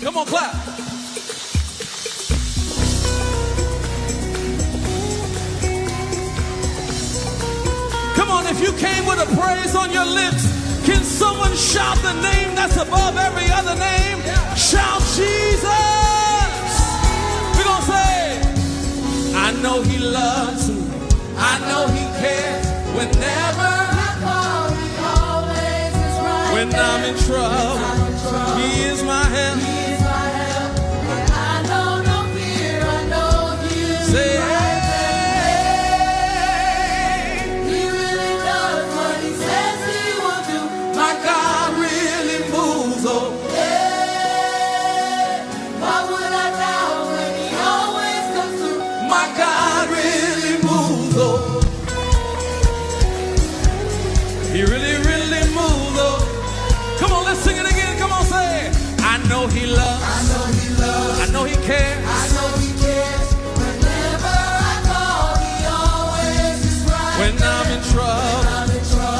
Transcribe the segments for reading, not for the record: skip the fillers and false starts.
Come on, clap. Come on, if you came with a praise on your lips, can someone shout the name that's above every other name? Shout Jesus! We're gonna say, I know he loves me, I know he cares whenever I call, he always is right. When I'm in trouble, he is my help. And I know no fear, I know he say, he really does what he says he will do. My God really moves, oh. Why would I doubt when he always comes through? My God really moves, oh. He really, really moves, oh. Come on, let's sing it again. Come on, say it. I know he loves. I know he loves. I know he cares. I know he cares. Whenever I call, he always is right. When I'm in trouble,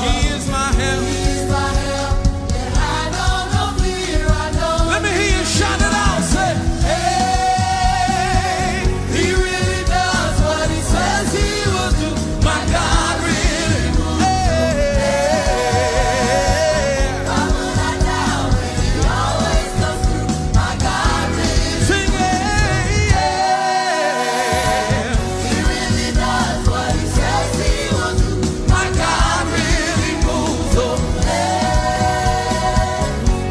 he is my help. He is my help. And I know no fear. I know. Let me hear you shout it out. Say, hey, he really does what he says he will do. My God really moves. Why would I doubt when he always comes through? My God really sing it. He really does what he says he will do. My God really moves. Oh,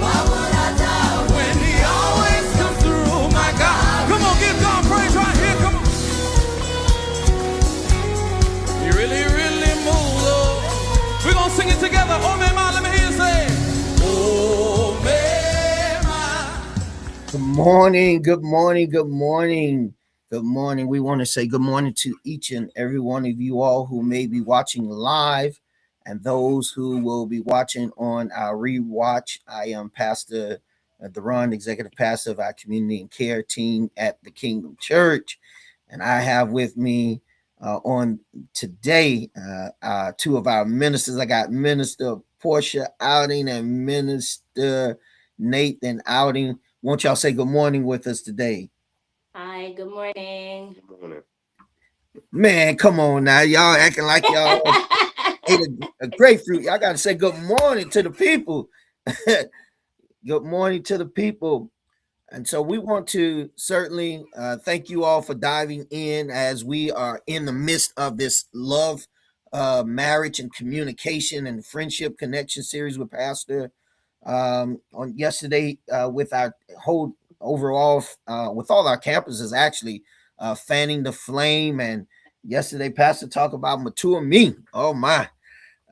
why would I doubt when he always comes through? My God. Come on, give God praise right here. Come on. He really, really moves. Oh, we're gonna sing it together. Oh, man, let me hear you say, oh, man. Good morning, good morning, good morning, good morning. We want to say good morning to each and every one of you all who may be watching live and those who will be watching on our rewatch. I am Pastor Deron, Executive Pastor of our Community and Care team at the Kingdom Church. And I have with me on today two of our ministers. I got Minister Portia Outing and Minister Nathan Outing. Won't y'all say good morning with us today? Hi, good morning. Good morning. Man, come on now. Y'all acting like y'all ate a grapefruit. Y'all got to say good morning to the people. Good morning to the people. And so we want to certainly thank you all for diving in as we are in the midst of this love, marriage, and communication and friendship connection series with Pastor. On yesterday, with our whole overall, with all our campuses actually fanning the flame. And yesterday, Pastor talked about mature me. Oh my,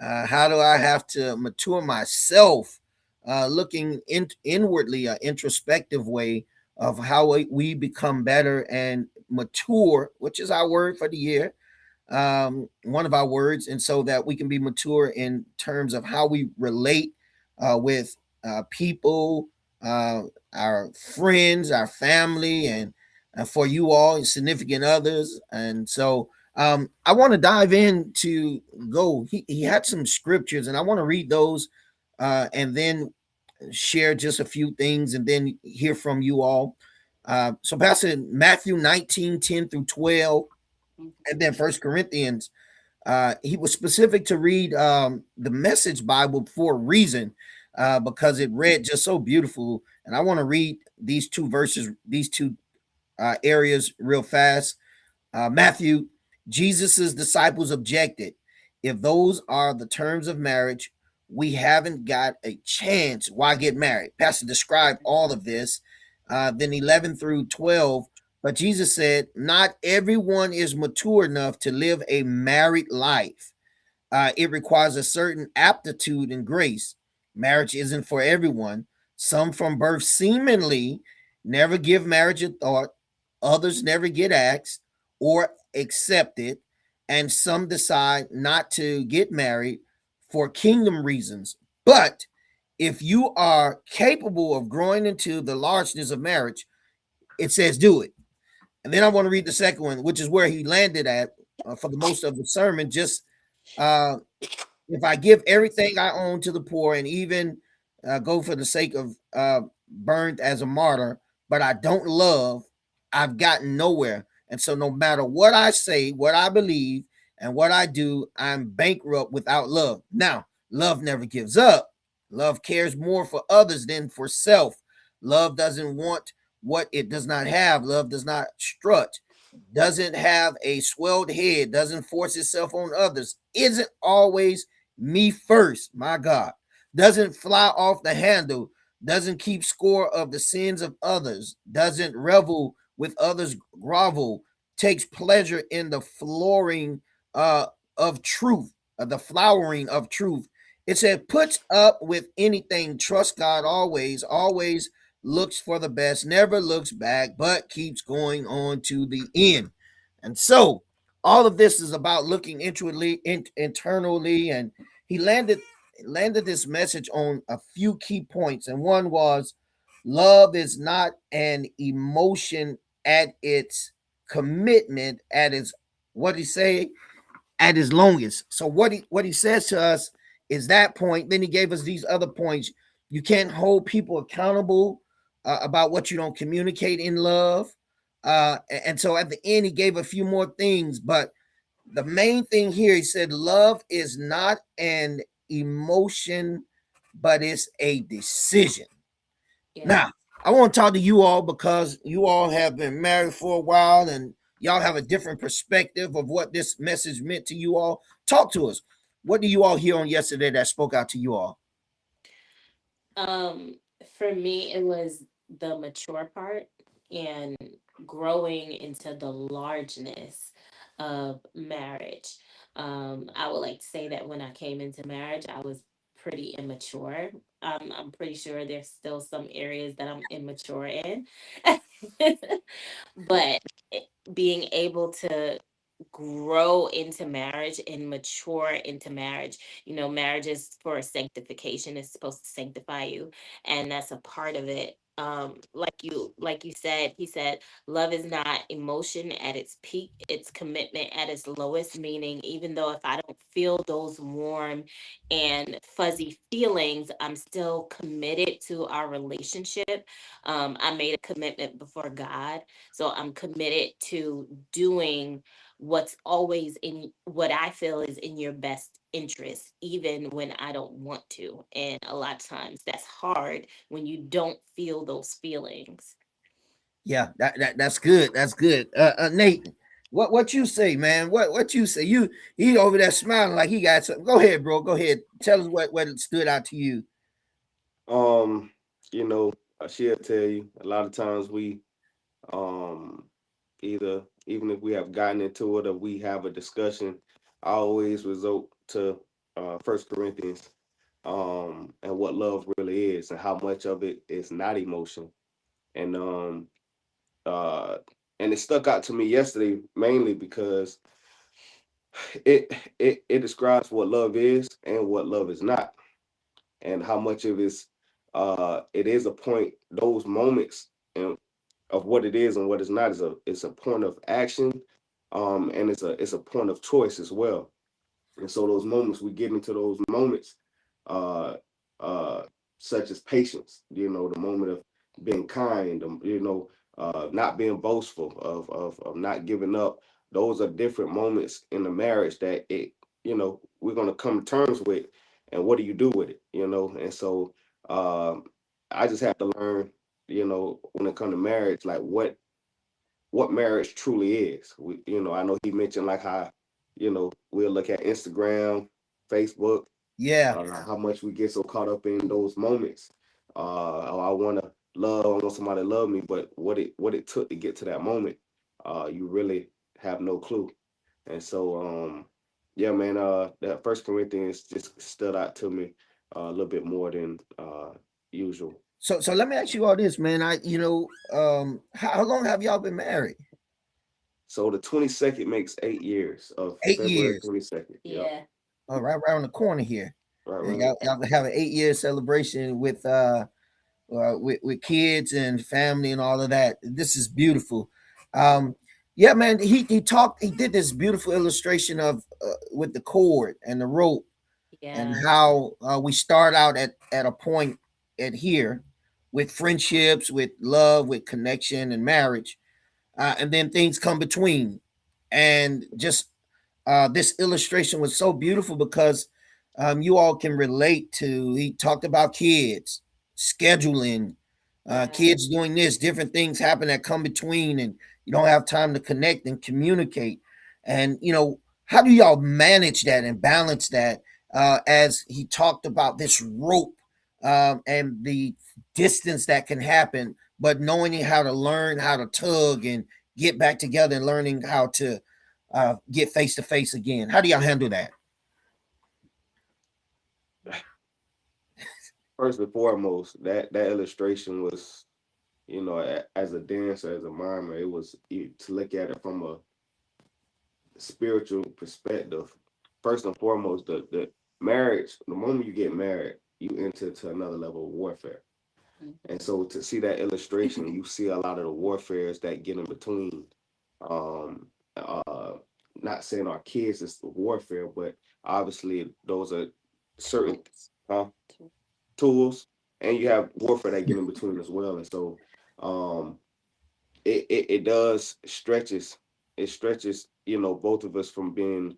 how do I have to mature myself? Looking inwardly, an introspective way of how we become better and mature, which is our word for the year, one of our words, and so that we can be mature in terms of how we relate with people, our friends, our family, and for you all and significant others. And so I want to dive in to go. He had some scriptures, and I want to read those and then share just a few things and then hear from you all. So Pastor, Matthew 19:10 through 12, and then First Corinthians. He was specific to read the Message Bible for a reason, because it read just so beautiful. And I want to read these two verses, these two areas real fast. Matthew, Jesus's disciples objected, if those are the terms of marriage, we haven't got a chance. Why get married? Pastor described all of this. Then 11 through 12. But Jesus said, not everyone is mature enough to live a married life. It requires a certain aptitude and grace. Marriage isn't for everyone. Some from birth seemingly never give marriage a thought. Others never get asked or accepted. And some decide not to get married for kingdom reasons. But if you are capable of growing into the largeness of marriage, it says do it. And then I want to read the second one, which is where he landed at for the most of the sermon. Just if I give everything I own to the poor and even go for the sake of burned as a martyr, but I don't love, I've gotten nowhere. And so no matter what I say, what I believe, and what I do, I'm bankrupt without love. Now, love never gives up. Love cares more for others than for self. Love doesn't want what it does not have. Love does not strut, doesn't have a swelled head, doesn't force itself on others, isn't always me first, my God, doesn't fly off the handle, doesn't keep score of the sins of others, doesn't revel with others' grovel, takes pleasure in the flooring of truth, the flowering of truth. It said, puts up with anything, trusts God always, always looks for the best, never looks back, but keeps going on to the end. And so, all of this is about looking internally, and he landed this message on a few key points. And one was, love is not an emotion at its commitment, at its, what he say, at his longest. So what he says to us is that point. Then he gave us these other points. You can't hold people accountable about what you don't communicate in love. And so at the end, he gave a few more things. But the main thing here, he said, love is not an emotion, but it's a decision. Yeah. Now, I want to talk to you all because you all have been married for a while and y'all have a different perspective of what this message meant to you all. Talk to us. What do you all hear on yesterday that spoke out to you all? For me, it was the mature part and growing into the largeness of marriage. I would like to say that when I came into marriage, I was pretty immature. I'm pretty sure there's still some areas that I'm immature in, but being able to grow into marriage and mature into marriage. You know, marriage is for sanctification. It's supposed to sanctify you, and that's a part of it. Like you said, he said, love is not emotion at its peak, it's commitment at its lowest, meaning even though if I don't feel those warm and fuzzy feelings, I'm still committed to our relationship. I made a commitment before God, so I'm committed to doing what's always in what I feel is in your best interest, even when I don't want to. And a lot of times that's hard when you don't feel those feelings. Yeah, that's good. That's good. Nate, what you say, man? What you say? He over there smiling like he got something. Go ahead, bro. Go ahead. Tell us what stood out to you. Um, you know, she'll tell you a lot of times we um either even if we have gotten into it or we have a discussion, I always resort to First Corinthians and what love really is and how much of it is not emotion. And uh and it stuck out to me yesterday mainly because it it describes what love is and what love is not, and how much of it is a point, those moments and of what it is and what it's not is a point of action, and it's a point of choice as well. And so those moments, we get into those moments, uh, uh, such as patience, the moment of being kind, not being boastful, of not giving up. Those are different moments in the marriage that we're going to come to terms with. And what do you do with it? And so um, I just have to learn, when it comes to marriage, like what marriage truly is. I know he mentioned like how, we'll look at Instagram, Facebook, Yeah, how much we get so caught up in those moments. Oh, I want somebody to love me, but what it took to get to that moment, you really have no clue. And so, yeah, man, that First Corinthians just stood out to me a little bit more than usual. so let me ask you all this, man. How long have y'all been married? So the 22nd makes 8 years of 8 years. February 22nd. Yep. Yeah. Right around the corner here. Right, And right. y'all have an 8 year celebration with kids and family and all of that. This is beautiful. Yeah, man. He did this beautiful illustration of with the cord and the rope and Yeah. how we start out at a point at here, with friendships, with love, with connection and marriage, and then things come between. And just this illustration was so beautiful because you all can relate to. He talked about kids scheduling, kids doing this, different things happen that come between, and you don't have time to connect and communicate. And how do y'all manage that and balance that? As he talked about this rope, and the distance that can happen, but knowing how to learn how to tug and get back together and learning how to get face to face again. How do y'all handle that? First and foremost, that illustration was, as a dancer, as a mimer, it was to look at it from a spiritual perspective. First and foremost, the marriage, the moment you get married, you enter to another level of warfare. And so to see that illustration, you see a lot of the warfares that get in between. Not saying our kids is warfare, but obviously those are certain tools, and you have warfare that get in between as well. And so it does stretches. It stretches, both of us from being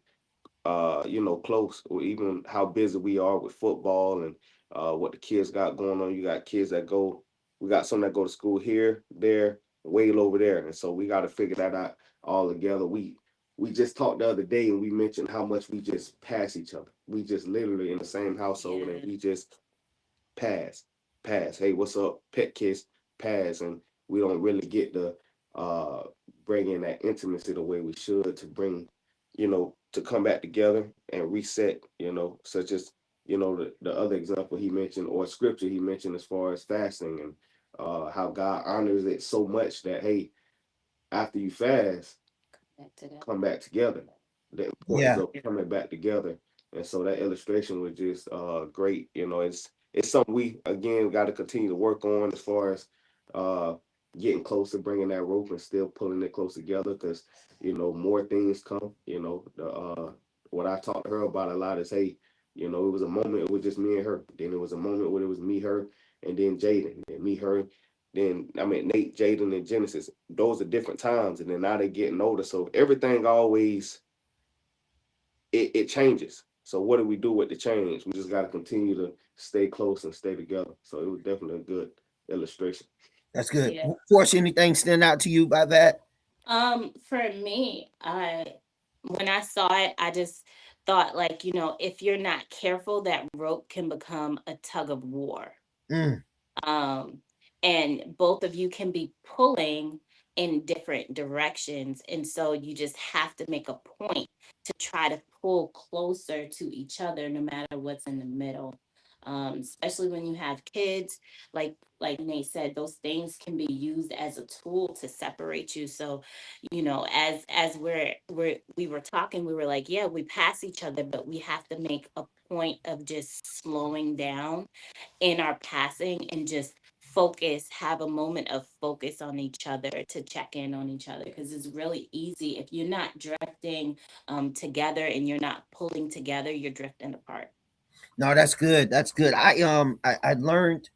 close, or even how busy we are with football and what the kids got going on. You got kids we got some that go to school here, there, way over there. And so we got to figure that out all together. We just talked the other day and we mentioned how much we just pass each other. We just literally in the same household and we just pass. Hey, what's up? Pet kiss, pass. And we don't really get to bring in that intimacy the way we should to bring, to come back together and reset, such as, the other example he mentioned, or scripture he mentioned, as far as fasting, and how God honors it so much that, hey, after you fast, come back together. The importance of coming back together. And so that illustration was just great. It's something we, again, got to continue to work on, as far as getting closer, bringing that rope and still pulling it close together, because more things come. What I talked to her about a lot is, hey, it was a moment it was just me and her. Then it was a moment where it was me, her, and then Jaden, and me, her. Then Nate, Jaden, and Genesis. Those are different times, and then now they're getting older. So everything always it changes. So what do we do with the change? We just got to continue to stay close and stay together. So it was definitely a good illustration. That's good. Yeah. Portia, anything stand out to you by that? For me, when I saw it, I just thought, if you're not careful, that rope can become a tug of war. And both of you can be pulling in different directions. And so you just have to make a point to try to pull closer to each other, no matter what's in the middle. Especially when you have kids, like Nate said, those things can be used as a tool to separate you. So, as we were talking, we were like, yeah, we pass each other, but we have to make a point of just slowing down in our passing and just have a moment of focus on each other, to check in on each other, because it's really easy if you're not drifting together and you're not pulling together, you're drifting apart. No, that's good. That's good. I learned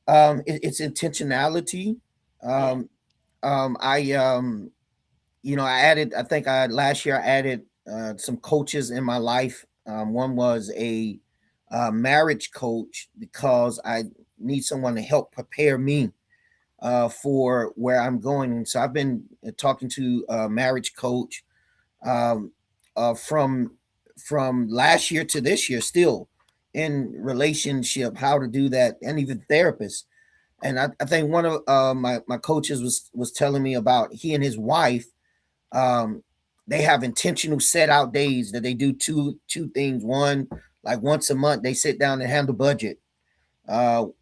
it's intentionality. I added, I think last year I added some coaches in my life. One was a marriage coach, because I need someone to help prepare me for where I'm going. And so I've been talking to a marriage coach from last year to this year, still in relationship, how to do that, and even therapists. And I think one of my coaches was telling me about he and his wife, they have intentional set out days that they do two things. One, like once a month, they sit down and handle budget.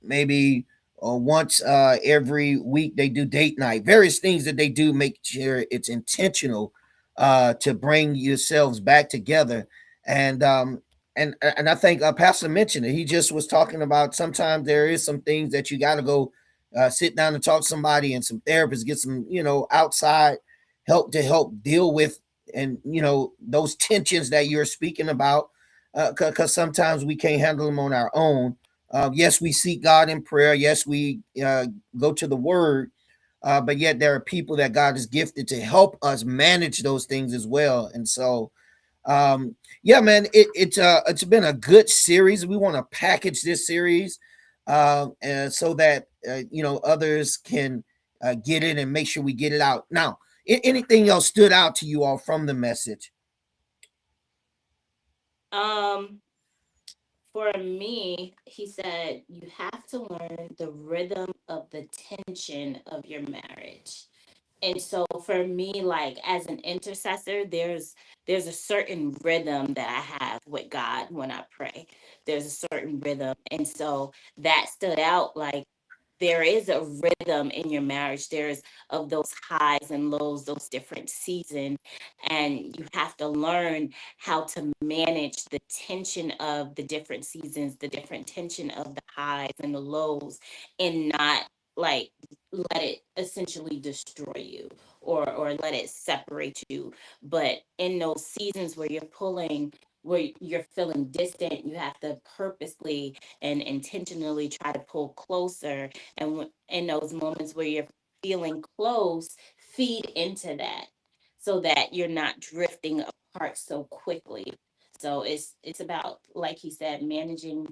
Maybe once every week they do date night. Various things that they do, make sure it's intentional to bring yourselves back together. And I think Pastor mentioned it. He just was talking about sometimes there is some things that you got to go sit down and talk to somebody, and some therapists, get some outside help to help deal with, and those tensions that you're speaking about, because sometimes we can't handle them on our own. Yes, we seek God in prayer. Yes, we go to the Word, but yet there are people that God has gifted to help us manage those things as well. And so, yeah, man, it's been a good series. We want to package this series, and so that others can get it and make sure we get it out. Now, anything else stood out to you all from the message? For me, he said you have to learn the rhythm of the tension of your marriage. And so for me, like as an intercessor, there's a certain rhythm that I have with God when I pray. There's a certain rhythm. And so that stood out, like there is a rhythm in your marriage. There's of those highs and lows, those different seasons, and you have to learn how to manage the tension of the different seasons, the different tension of the highs and the lows, and not like let it essentially destroy you or let it separate you. But in those seasons where you're pulling, where you're feeling distant, you have to purposely and intentionally try to pull closer. And in those moments where you're feeling close, feed into that so that you're not drifting apart so quickly. So it's about, like he said, managing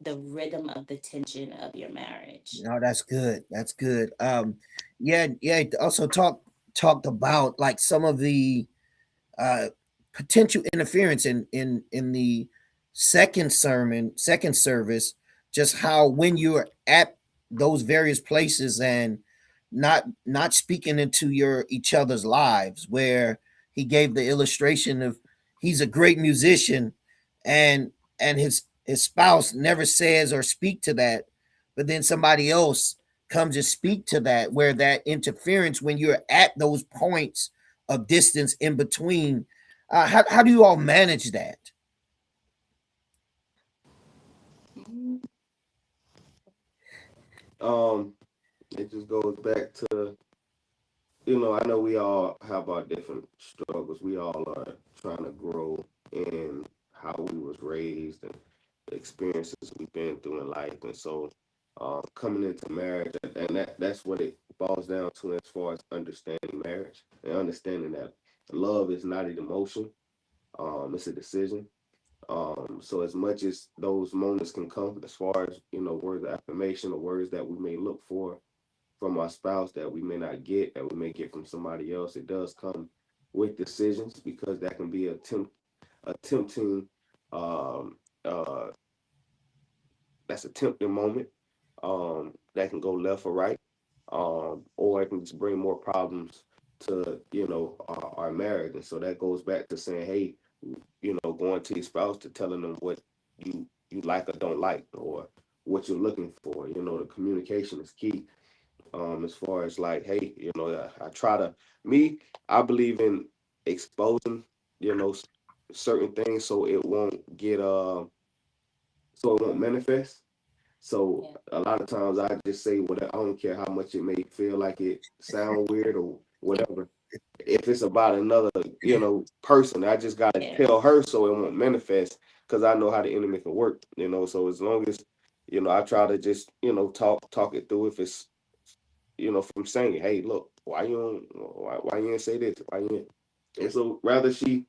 the rhythm of the tension of your marriage. No, that's good. That's good. Yeah, yeah. It also talked about like some of the uh potential interference in the second service, just how when you're at those various places and not speaking into your each other's lives, where he gave the illustration of he's a great musician and his spouse never says or speak to that, but then somebody else comes and speak to that, where that interference when you're at those points of distance in between. How do you all manage that? Mhm. Um, it just goes back to, I know we all have our different struggles. We all are trying to grow in how we was raised and the experiences we've been through in life. And so coming into marriage, and that's what it boils down to as far as understanding marriage and understanding that love is not an emotion, it's a decision. So as much as those moments can come as far as, words of affirmation or words that we may look for from our spouse that we may not get, that we may get from somebody else, it does come with decisions, because that can be a tempting um uh that's a tempting moment, that can go left or right, or it can just bring more problems to, our marriage. And so that goes back to saying, hey, going to your spouse to telling them what you like or don't like, or what you're looking for. The communication is key. As far as like, hey, I try to, me, I believe in exposing, certain things so it won't get so it won't manifest. So Yeah. a lot of times I just say whatever. I don't care how much it may feel like it sound weird or whatever. If it's about another, person, I just gotta Yeah. tell her so it won't manifest, because I know how the enemy can work. So as long as, I try to just, talk it through. If it's, from saying, hey, look, why you didn't say this? Why you didn't? And so rather she,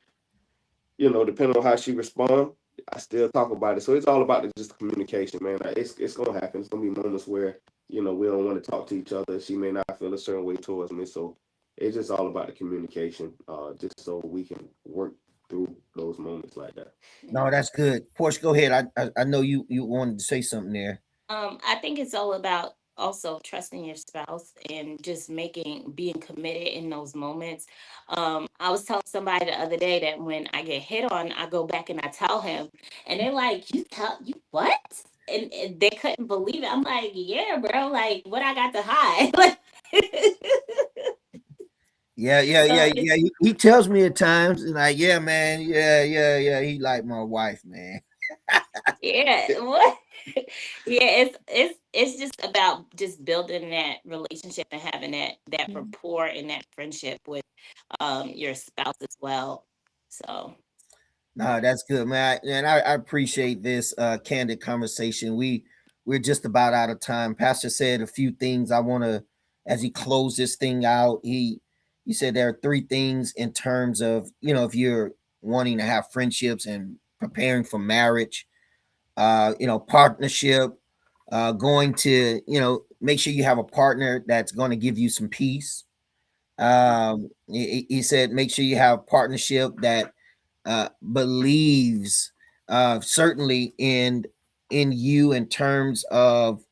depending on how she respond, I still talk about it. So it's all about just communication, man. Like, it's gonna happen. It's gonna be moments where, we don't want to talk to each other. She may not feel a certain way towards me. So it's just all about the communication, just so we can work through those moments like that. No, that's good. Portia, go ahead. I know you wanted to say something there. I think it's all about also trusting your spouse and just being committed in those moments. I was telling somebody the other day that when I get hit on, I go back and I tell him, and they're like, "You tell you what?" And they couldn't believe it. I'm like, "Yeah, bro. Like, what I got to hide?" Like, Yeah, yeah, so yeah, it's yeah. He tells me at times, like, yeah, man, yeah, yeah, yeah. He like my wife, man. yeah, what? Yeah, it's just about just building that relationship and having that rapport and that friendship with your spouse as well. So No, that's good, man. And I appreciate this candid conversation. we're just about out of time. Pastor said a few things I want to, as he closed this thing out, he said there are 3 things in terms of, if you're wanting to have friendships and preparing for marriage, partnership, going to, make sure you have a partner that's going to give you some peace. He said, make sure you have partnership that believes certainly in you in terms of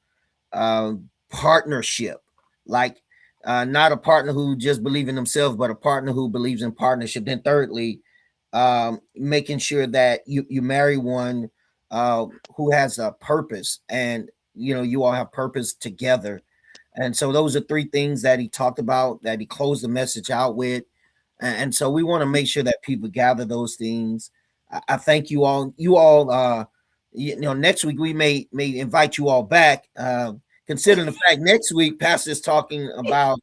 partnership, like not a partner who just believes in themselves, but a partner who believes in partnership. Then thirdly, making sure that you marry one who has a purpose, and you all have purpose together. And so those are 3 things that he talked about, that he closed the message out with. And so we want to make sure that people gather those things. I thank you all. Next week we may invite you all back, considering the fact next week Pastor's talking about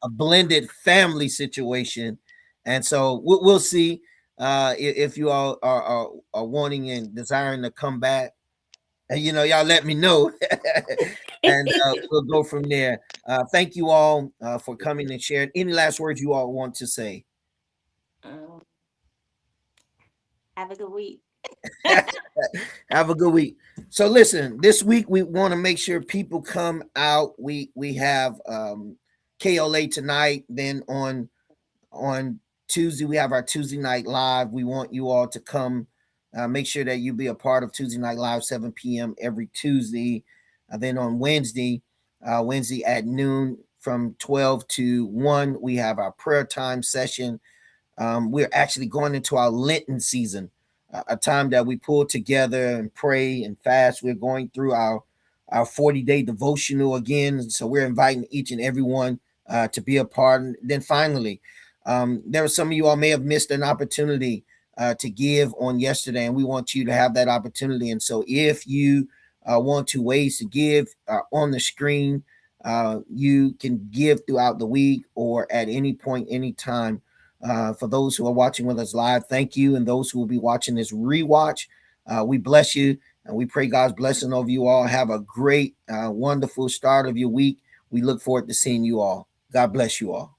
a blended family situation. And so we'll see if you all are wanting and desiring to come back. And y'all let me know. And we'll go from there. Thank you all for coming and sharing. Any last words you all want to say? Have a good week. Have a good week. So listen, this week we want to make sure people come out. We have KLA tonight. Then on Tuesday we have our Tuesday night live. We want you all to come. Make sure that you be a part of Tuesday Night Live, 7 p.m. every Tuesday. Then on Wednesday at noon from 12 to 1, we have our prayer time session. We're actually going into our Lenten season, a time that we pull together and pray and fast. We're going through our 40-day devotional again. So we're inviting each and everyone to be a part. And then finally, there are some of you all may have missed an opportunity to give on yesterday, and we want you to have that opportunity. And so if you want to ways to give on the screen, you can give throughout the week or at any point, any time. For those who are watching with us live, thank you. And those who will be watching this rewatch, we bless you, and we pray God's blessing over you all. Have a great, wonderful start of your week. We look forward to seeing you all. God bless you all.